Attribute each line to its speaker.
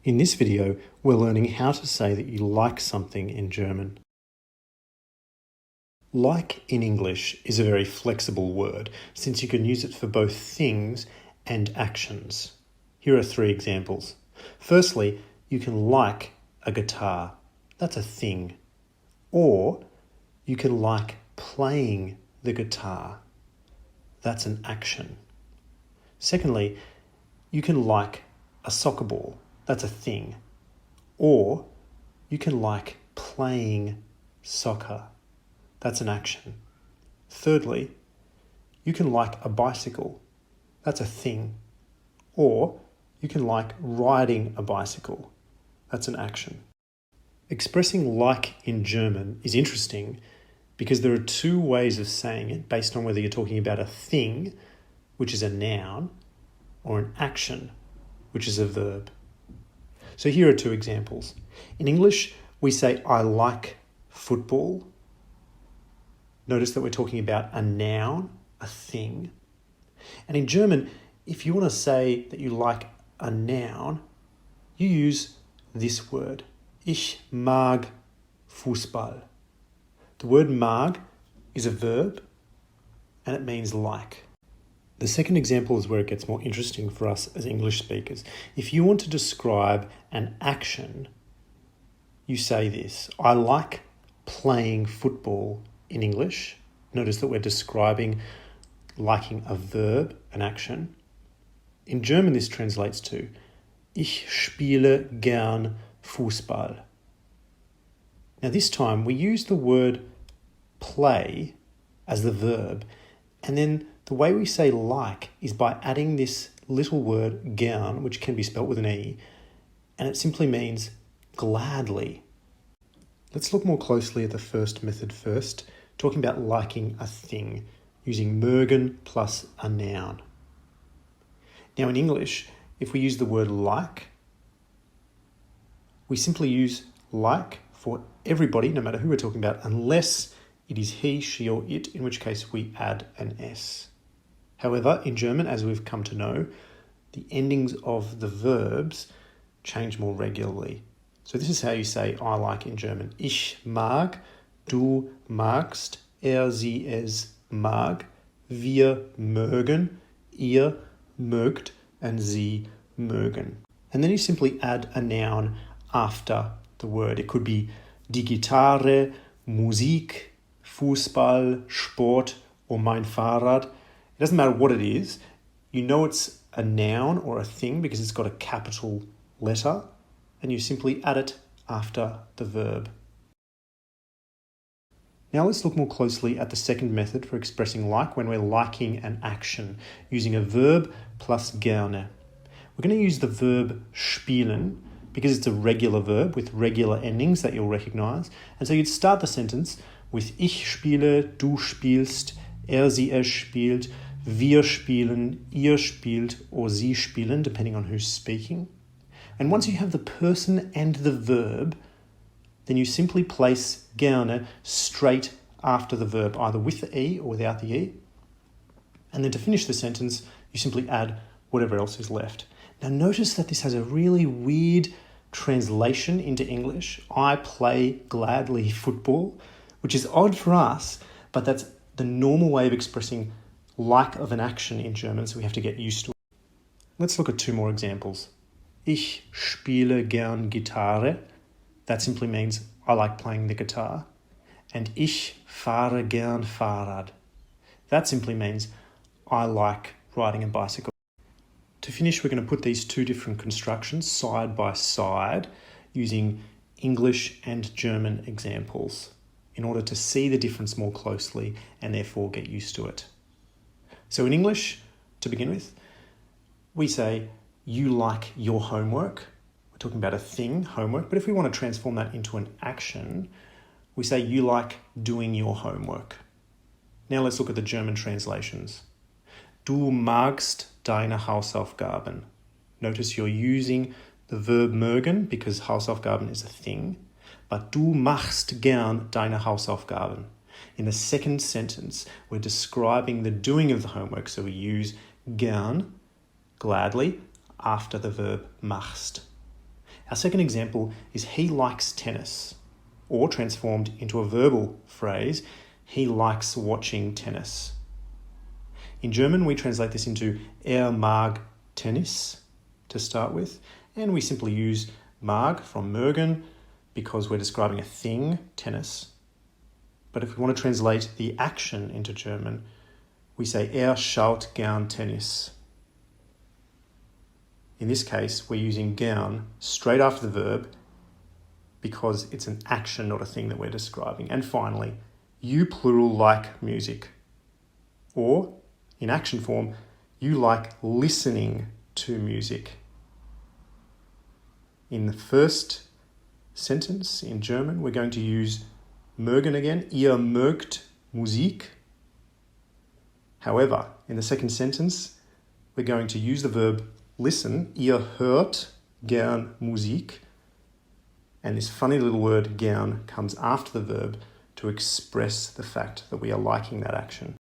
Speaker 1: In this video, we're learning how to say that you like something in German. Like in English is a very flexible word, since you can use it for both things and actions. Here are 3 examples. Firstly, you can like a guitar. That's a thing. Or you can like playing the guitar. That's an action. Secondly, you can like a soccer ball. That's a thing. Or you can like playing soccer. That's an action. Thirdly, you can like a bicycle. That's a thing. Or you can like riding a bicycle. That's an action. Expressing like in German is interesting because there are 2 ways of saying it based on whether you're talking about a thing, which is a noun, or an action, which is a verb. So here are 2 examples. In English, we say, I like football. Notice that we're talking about a noun, a thing. And in German, if you want to say that you like a noun, you use this word. Ich mag Fußball. The word mag is a verb and it means like. The second example is where it gets more interesting for us as English speakers. If you want to describe an action, you say this. I like playing football in English. Notice that we're describing liking a verb, an action. In German, this translates to Ich spiele gern Fußball. Now this time we use the word play as the verb, and then the way we say like is by adding this little word gern, which can be spelt with an E, and it simply means gladly. Let's look more closely at the first method first, talking about liking a thing, using mögen plus a noun. Now in English, if we use the word like, we simply use like for everybody, no matter who we're talking about, unless it is he, she, or it, in which case we add an S. However, in German, as we've come to know, the endings of the verbs change more regularly. So this is how you say I like in German. Ich mag, du magst, sie, es mag, wir mögen, ihr mögt, and sie mögen. And then you simply add a noun after the word. It could be die Gitarre, Musik, Fußball, Sport, or mein Fahrrad. It doesn't matter what it is. You know it's a noun or a thing because it's got a capital letter, and you simply add it after the verb. Now let's look more closely at the second method for expressing like when we're liking an action, using a verb plus gerne. We're going to use the verb spielen because it's a regular verb with regular endings that you'll recognize. And so you'd start the sentence with ich spiele, du spielst, sie, es spielt, wir spielen, ihr spielt, or sie spielen, depending on who's speaking. And once you have the person and the verb, then you simply place gerne straight after the verb, either with the E or without the E. And then to finish the sentence, you simply add whatever else is left. Now notice that this has a really weird translation into English. I play gladly football, which is odd for us, but that's the normal way of expressing like of an action in German, so we have to get used to it. Let's look at 2 more examples. Ich spiele gern Gitarre. That simply means I like playing the guitar. And ich fahre gern Fahrrad. That simply means I like riding a bicycle. To finish, we're going to put these 2 different constructions side by side using English and German examples in order to see the difference more closely and therefore get used to it. So in English, to begin with, we say, you like your homework. We're talking about a thing, homework, but if we want to transform that into an action, we say, you like doing your homework. Now let's look at the German translations. Du magst deine Hausaufgaben. Notice you're using the verb mögen because Hausaufgaben is a thing, but du machst gern deine Hausaufgaben. In the second sentence, we're describing the doing of the homework, so we use gern, gladly, after the verb machst. Our second example is he likes tennis, or transformed into a verbal phrase, he likes watching tennis. In German, we translate this into mag Tennis to start with, and we simply use mag from mögen because we're describing a thing, tennis. But if we want to translate the action into German, we say schaut gern Tennis. In this case, we're using gern straight after the verb because it's an action, not a thing that we're describing. And finally, you plural like music. Or, in action form, you like listening to music. In the first sentence in German, we're going to use mögen again. Ihr mögt Musik. However, in the second sentence, we're going to use the verb listen. Ihr hört gern Musik. And this funny little word gern comes after the verb to express the fact that we are liking that action.